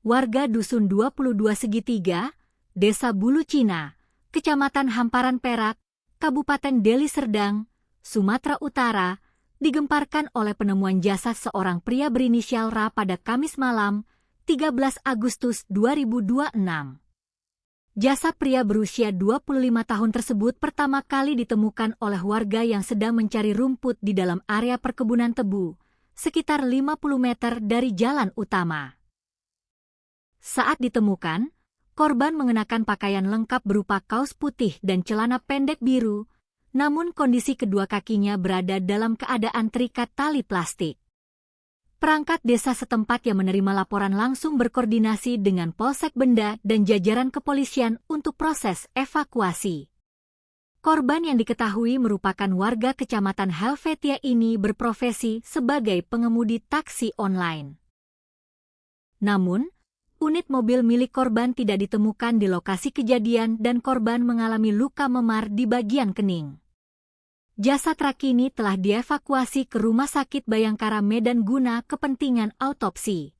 warga Dusun 22 Segitiga, Desa Bulu Cina, Kecamatan Hamparan Perak, Kabupaten Deli Serdang, Sumatera Utara, digemparkan oleh penemuan jasad seorang pria berinisial Ra pada Kamis malam, 13 Agustus 2026. Jasad pria berusia 25 tahun tersebut pertama kali ditemukan oleh warga yang sedang mencari rumput di dalam area perkebunan tebu, sekitar 50 meter dari jalan utama. Saat ditemukan, korban mengenakan pakaian lengkap berupa kaos putih dan celana pendek biru, namun kondisi kedua kakinya berada dalam keadaan terikat tali plastik. Perangkat desa setempat yang menerima laporan langsung berkoordinasi dengan Polsek Benda dan jajaran kepolisian untuk proses evakuasi. Korban yang diketahui merupakan warga Kecamatan Helvetia ini berprofesi sebagai pengemudi taksi online. Namun, unit mobil milik korban tidak ditemukan di lokasi kejadian dan korban mengalami luka memar di bagian kening. Jasad Ra kini telah dievakuasi ke Rumah Sakit Bayangkara Medan guna kepentingan autopsi.